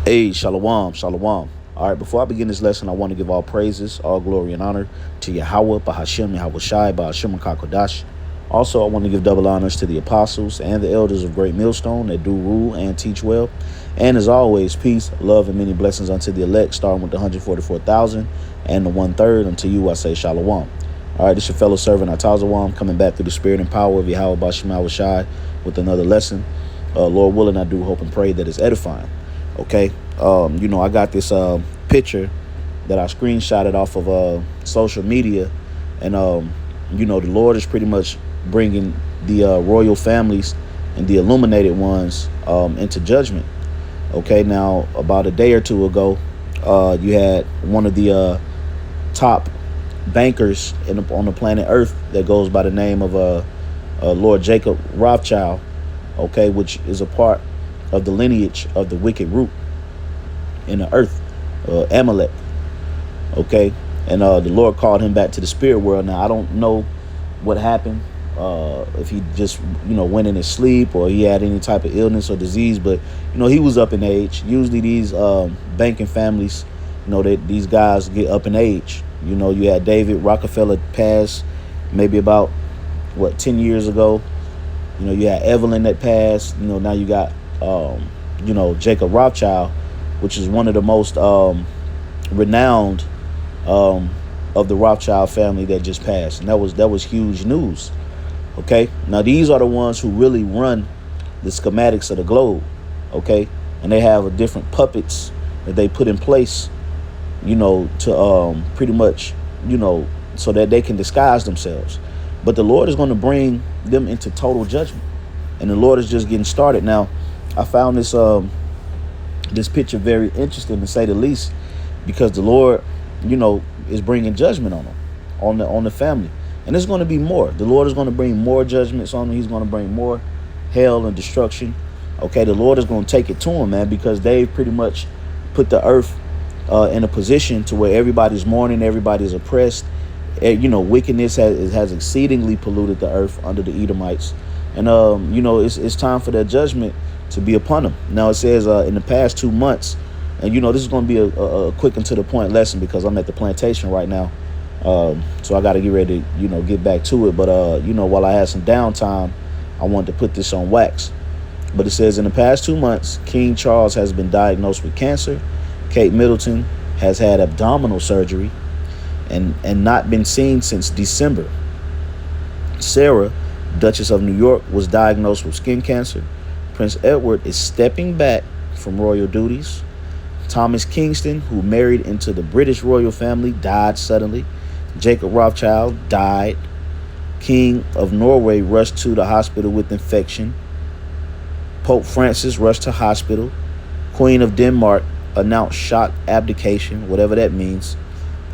Hey, shalom, shalom. All right, before I begin this lesson, I want to give all praises, all glory, and honor to Yahweh, Bahashem, Yahweh Shai, Bahashem, and Kakodash. Also, I want to give double honors to the apostles and the elders of Great Millstone that do rule and teach well. And as always, peace, love, and many blessings unto the elect, starting with the 144,000 and the 1/3. Unto you, I say shalom. All right, this is your fellow servant, Atazawam, coming back through the spirit and power of Yahweh, Bahashem, Yahweh Shai, with another lesson. Lord willing, I do hope and pray that it's edifying. Okay. I got this picture that I screenshotted off of social media, and the Lord is pretty much bringing the royal families and the illuminated ones into judgment. Okay, now about a day or two ago, you had one of the top bankers on the planet Earth that goes by the name of Lord Jacob Rothschild, okay, which is a part of the lineage of the wicked root in the earth, Amalek. Okay, and the Lord called him back to the spirit world. Now I don't know what happened, if he just went in his sleep or he had any type of illness or disease, but he was up in age. Usually these banking families, these guys get up in age. You had David Rockefeller pass maybe about 10 years ago. You had Evelyn that passed. Now you got Jacob Rothschild, which is one of the most renowned of the Rothschild family that just passed, and that was huge news. Okay, now these are the ones who really run the schematics of the globe. Okay, and they have different puppets that they put in place, to pretty much, so that they can disguise themselves. But the Lord is going to bring them into total judgment, and the Lord is just getting started. Now, I found this picture very interesting, to say the least, because the Lord, is bringing judgment on them, on the family, and there's going to be more. The Lord is going to bring more judgments on them. He's going to bring more hell and destruction. Okay, the Lord is going to take it to them, man, because they've pretty much put the earth in a position to where everybody's mourning, everybody's oppressed. Wickedness has exceedingly polluted the earth under the Edomites, and it's time for that judgment to be upon them. Now it says in the past 2 months, and this is going to be a quick and to the point lesson because I'm at the plantation right now, so I got to get ready to get back to it. But while I had some downtime, I wanted to put this on wax. But it says in the past 2 months, King Charles has been diagnosed with cancer. Kate Middleton has had abdominal surgery and not been seen since December. Sarah, Duchess of New York, was diagnosed with skin cancer. Prince Edward is stepping back from royal duties. Thomas Kingston, who married into the British royal family, died suddenly. Jacob Rothschild died. King of Norway rushed to the hospital with infection. Pope Francis rushed to hospital. Queen of Denmark announced shock abdication, whatever that means.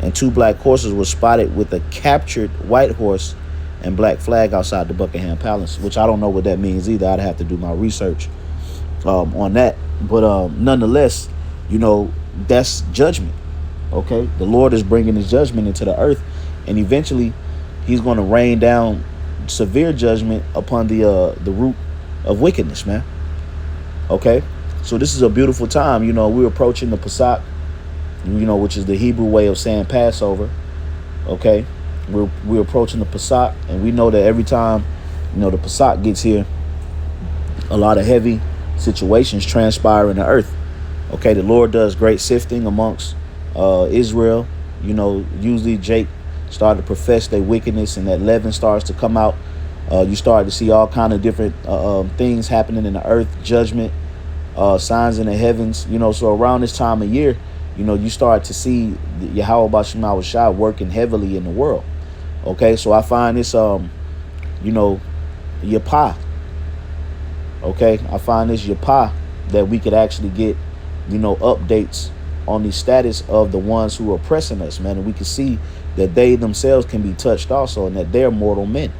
And 2 black horses were spotted with a captured white horse and black flag outside the Buckingham Palace, which I don't know what that means either. I'd have to do my research on that. But nonetheless, that's judgment. Okay, the Lord is bringing his judgment into the earth, and eventually he's going to rain down severe judgment upon the root of wickedness, man. Okay, so this is a beautiful time. We're approaching the Pesach, which is the Hebrew way of saying Passover. Okay, we're approaching the Pesach, and we know that every time the Pesach gets here, a lot of heavy situations transpire in the earth. Okay, the Lord does great sifting amongst Israel. Usually Jake started to profess their wickedness, and that leaven starts to come out. You start to see all kind of different things happening in the earth, judgment, signs in the heavens. So around this time of year, you start to see Yahweh Bashem Yahweh Shai working heavily in the world. Okay, so I find this, Yapah. Okay, I find this Yapah that we could actually get, updates on the status of the ones who are oppressing us, man. And we can see that they themselves can be touched also, and that they're mortal men.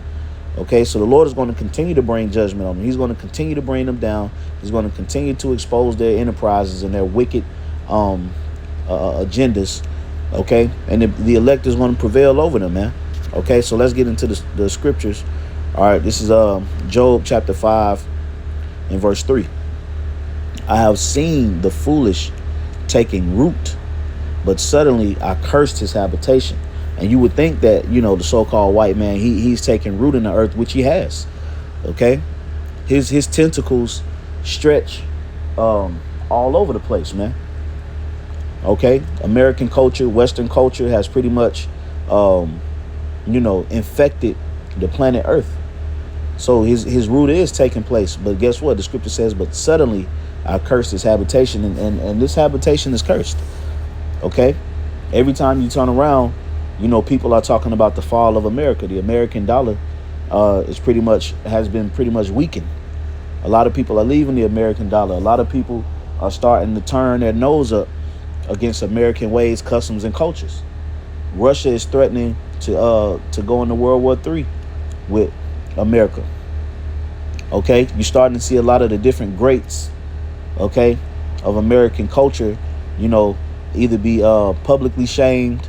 Okay, so the Lord is going to continue to bring judgment on them. He's going to continue to bring them down. He's going to continue to expose their enterprises and their wicked agendas. Okay, and the elect is going to prevail over them, man. Okay, so let's get into the scriptures. All right, this is Job chapter 5 and verse 3. I have seen the foolish taking root, but suddenly I cursed his habitation. And you would think that, the so-called white man, he's taking root in the earth, which he has. Okay? His tentacles stretch all over the place, man. Okay? American culture, Western culture has pretty much infected the planet Earth. So his root is taking place. But guess what? The scripture says, but suddenly I cursed his habitation, and this habitation is cursed. Okay? Every time you turn around, people are talking about the fall of America. The American dollar has been pretty much weakened. A lot of people are leaving the American dollar. A lot of people are starting to turn their nose up against American ways, customs, and cultures. Russia is threatening to go into World War III with America. Okay, you're starting to see a lot of the different greats, okay, of American culture, either be publicly shamed,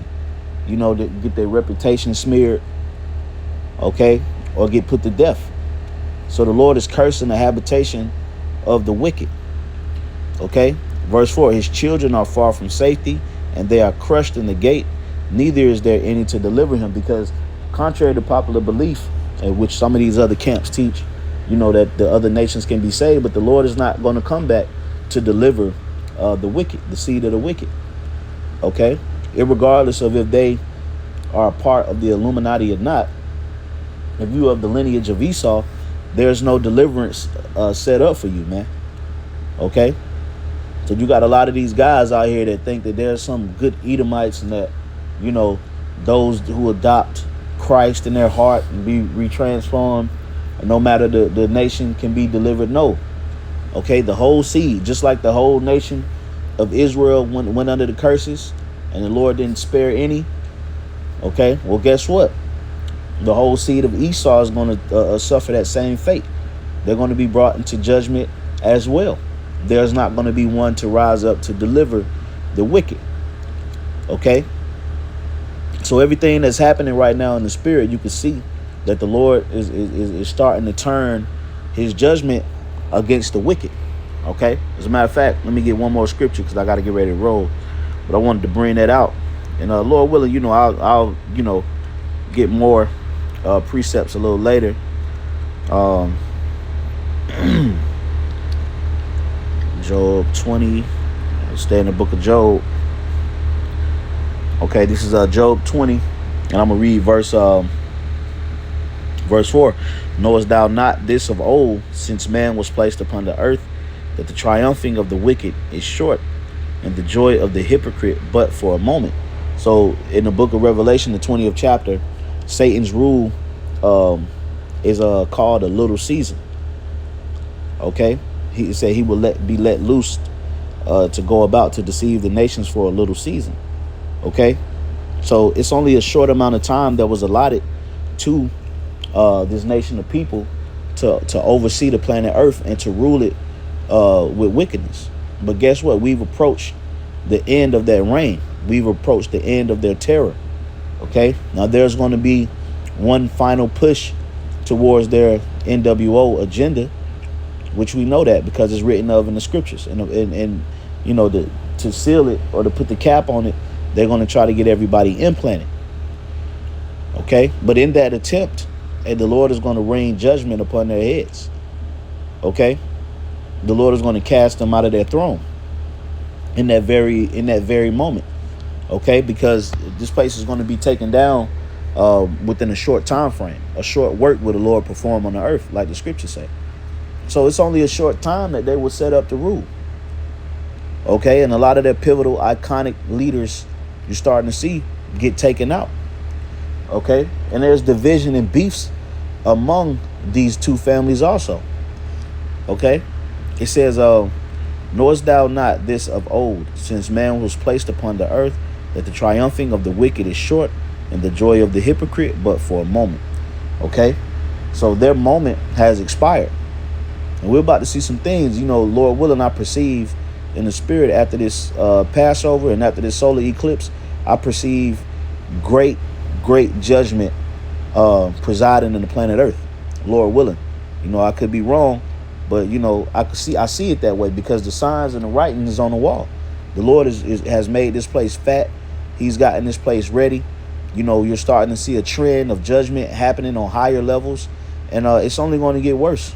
to get their reputation smeared, okay, or get put to death. So the Lord is cursing the habitation of the wicked. Okay, verse 4, his children are far from safety, and they are crushed in the gate. Neither is there any to deliver him, because contrary to popular belief, which some of these other camps teach, that the other nations can be saved, but the Lord is not going to come back to deliver the wicked, the seed of the wicked. Okay, irregardless of if they are a part of the Illuminati or not, if you have the lineage of Esau, there's no deliverance set up for you, man. Okay, so you got a lot of these guys out here that think that there's some good Edomites, and that those who adopt Christ in their heart and be retransformed, no matter the nation, can be delivered. No. Okay, the whole seed, just like the whole nation of Israel went under the curses, and the Lord didn't spare any. Okay, well, guess what? The whole seed of Esau is going to suffer that same fate. They're going to be brought into judgment as well. There's not going to be one to rise up to deliver the wicked. Okay, so everything that's happening right now in the spirit, you can see that the Lord is starting to turn his judgment against the wicked. Okay, as a matter of fact, let me get one more scripture, because I got to get ready to roll, but I wanted to bring that out. And Lord willing, I'll get more precepts a little later. Job 20, stay in the book of Job. Okay, this is Job 20, and I'm gonna read verse 4. Knowest thou not this of old, since man was placed upon the earth, that the triumphing of the wicked is short, and the joy of the hypocrite but for a moment? So in the book of Revelation, the 20th chapter, Satan's rule is called a little season. Okay, he said he will be let loose to go about to deceive the nations for a little season. Okay, so it's only a short amount of time that was allotted to this nation of people to oversee the planet Earth and to rule it with wickedness. But guess what? We've approached the end of that reign. We've approached the end of their terror. Okay, now there's going to be one final push towards their NWO agenda, which we know that because it's written of in the scriptures. And to seal it or to put the cap on it, they're going to try to get everybody implanted. Okay, but in that attempt, the Lord is going to rain judgment upon their heads. Okay, the Lord is going to cast them out of their throne in that very moment. Okay, because this place is going to be taken down within a short time frame. A short work will the Lord perform on the earth, like the scriptures say. So it's only a short time that they will set up to rule. Okay, and a lot of their pivotal, iconic leaders you're starting to see get taken out. Okay, and there's division and beefs among these two families also. Okay, it says, knowest thou not this of old, since man was placed upon the earth, that the triumphing of the wicked is short, and the joy of the hypocrite but for a moment. Okay, so their moment has expired, and we're about to see some things, Lord willing, I perceive in the spirit after this Passover and after this solar eclipse. I perceive great judgment presiding in the planet Earth, Lord willing. I could be wrong, But I see it that way because the signs and the writing is on the wall. The Lord has made this place fat. He's gotten this place ready. You're starting to see a trend of judgment happening on higher levels, and it's only going to get worse.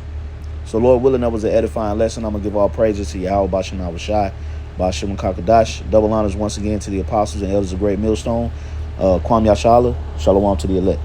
So, Lord willing, that was an edifying lesson. I'm going to give all praises to Yahweh Bashem Yahushai, Bashem Kakadash. Double honors once again to the apostles and elders of Great Millstone. Kwam Yashala. Shalom to the elect.